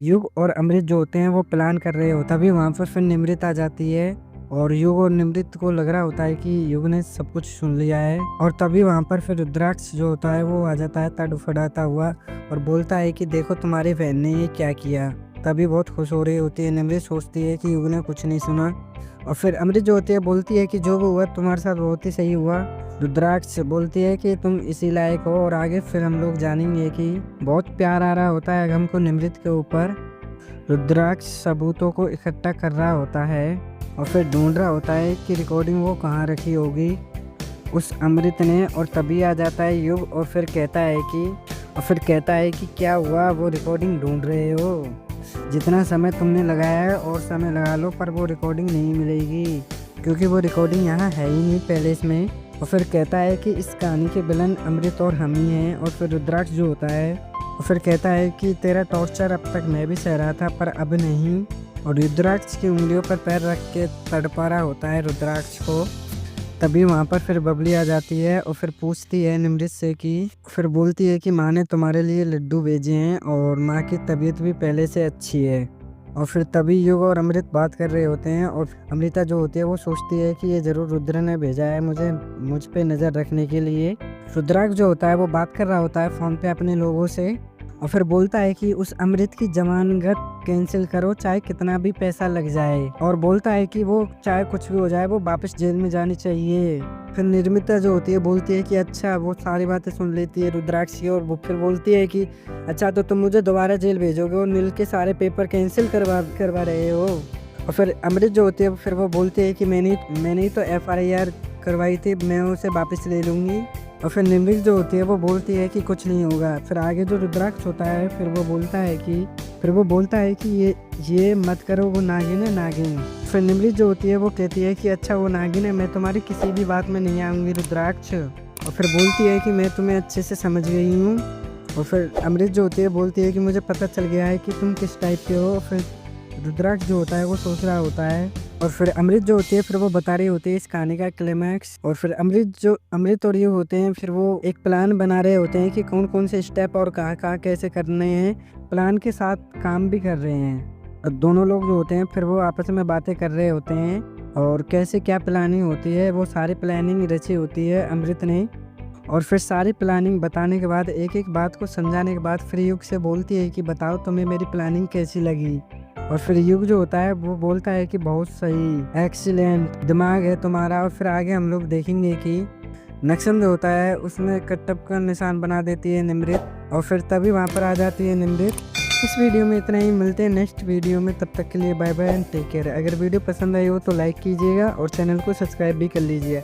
युग और अमृत जो होते हैं वो प्लान कर रहे हो, तभी वहाँ पर फिर निमृत आ जाती है। और युग और निमृत को लग रहा होता है कि युग ने सब कुछ सुन लिया है, और तभी वहाँ पर फिर रुद्राक्ष जो होता है वो आ जाता है तड़फड़ाता हुआ और बोलता है कि देखो तुम्हारी बहन ने ये क्या किया। तभी बहुत खुश हो रही होती है निमृत, सोचती है कि युग ने कुछ नहीं सुना। और फिर अमृत जो होती है बोलती है कि जो भी हुआ तुम्हारे साथ बहुत ही सही हुआ। रुद्राक्ष बोलती है कि तुम इसी लायक हो, और आगे फिर हम लोग जानेंगे कि बहुत प्यार आ रहा होता है हमको निमृत के ऊपर। रुद्राक्ष सबूतों को इकट्ठा कर रहा होता है और फिर ढूंढ रहा होता है कि रिकॉर्डिंग वो कहाँ रखी होगी उस अमृत ने। और तभी आ जाता है युग और फिर कहता है कि क्या हुआ, वो रिकॉर्डिंग ढूंढ रहे हो, जितना समय तुमने लगाया है और समय लगा लो, पर वो रिकॉर्डिंग नहीं मिलेगी क्योंकि वो रिकॉर्डिंग यहाँ है ही नहीं पैलेस में। और फिर कहता है कि इस कहानी के विलन अमृत और हम ही हैं। और फिर रुद्राक्ष जो होता है और फिर कहता है कि तेरा टॉर्चर अब तक मैं भी सह रहा था पर अब नहीं। और रुद्राक्ष की उंगलियों पर पैर रख के तड़पा रहा होता है रुद्राक्ष को। तभी वहाँ पर फिर बबली आ जाती है और फिर पूछती है निमृत से कि फिर बोलती है कि माँ ने तुम्हारे लिए लड्डू भेजे हैं और माँ की तबीयत भी पहले से अच्छी है। और फिर तभी युग और अमृत बात कर रहे होते हैं और अमृता जो होती है वो सोचती है कि ये ज़रूर रुद्र ने भेजा है मुझ पे नज़र रखने के लिए। रुद्राक्ष जो होता है वो बात कर रहा होता है फ़ोन पे अपने लोगों से और फिर बोलता है कि उस अमृत की जमानत कैंसिल करो चाहे कितना भी पैसा लग जाए, और बोलता है कि वो चाहे कुछ भी हो जाए वो वापस जेल में जानी चाहिए। फिर निर्मिता जो होती है बोलती है कि अच्छा, वो सारी बातें सुन लेती है रुद्राक्ष की और वो फिर बोलती है कि अच्छा तो तुम मुझे दोबारा जेल भेजोगे और नील के सारे पेपर कैंसिल करवा रहे हो। और फिर अमृत जो होती है फिर वो बोलती है कि मैंने ही तो FIR करवाई थी, मैं उसे वापस ले लूँगी। और फिर निमृत जो होती है वो बोलती है कि कुछ नहीं होगा। फिर आगे जो रुद्राक्ष होता है फिर वो बोलता है कि ये मत करो, वो नागिन है नागिन। फिर निमृत जो होती है वो कहती है कि अच्छा वो नागिन है, मैं तुम्हारी किसी भी बात में नहीं आऊँगी रुद्राक्ष। और फिर बोलती है कि मैं तुम्हें अच्छे से समझ गई हूँ। और फिर अमृत जो होती है बोलती है कि मुझे पता चल गया है कि तुम किस टाइप के हो। फिर रुद्राक्ष जो होता है वो सोच रहा होता है और फिर अमृत जो होती है फिर वो बता रही होती है इस कहानी का क्लाइमैक्स। और फिर अमृत और ये होते हैं फिर वो एक प्लान बना रहे होते हैं कि कौन कौन से स्टेप और कहाँ कैसे करने हैं, प्लान के साथ काम भी कर रहे हैं। और दोनों लोग जो होते हैं फिर वो आपस में बातें कर रहे होते हैं और कैसे क्या प्लानिंग होती है, वो सारी प्लानिंग रची होती है अमृत ने। और फिर सारी प्लानिंग बताने के बाद एक एक बात को समझाने के बाद फिर युग से बोलती है कि बताओ तुम्हें मेरी प्लानिंग कैसी लगी। और फिर युग जो होता है वो बोलता है कि बहुत सही, एक्सीलेंट दिमाग है तुम्हारा। और फिर आगे हम लोग देखेंगे कि नक्शल जो होता है उसमें कटअप का निशान बना देती है निमृत और फिर तभी वहाँ पर आ जाती है निमृत। इस वीडियो में इतना ही, मिलते हैं नेक्स्ट वीडियो में, तब तक के लिए bye bye and take care. अगर वीडियो पसंद आई हो तो लाइक कीजिएगा और चैनल को सब्सक्राइब भी कर लीजिए।